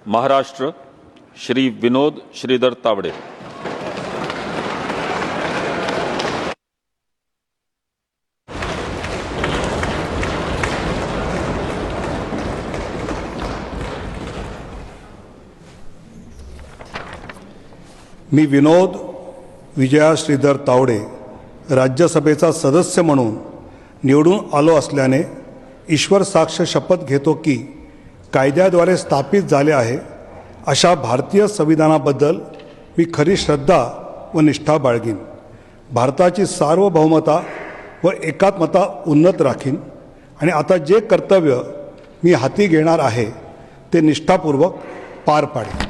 महाराष्ट्र श्री विनोद श्रीधर तावडे। मी विनोद विजया श्रीधर तावडे राज्यसभेचा सदस्य म्हणून निवडून आलो असल्याने ईश्वर साक्ष शपथ घेतो की कायद्याद्वारे स्थापित झाले आहे अशा भारतीय संविधानाबद्दल मी खरी श्रद्धा व निष्ठा बाळगीन। भारताची सार्वभौमता व एकात्मता उन्नत राखीन आणि आता जे कर्तव्य मी हाती घेणार आहे ते निष्ठापूर्वक पार पाडेन।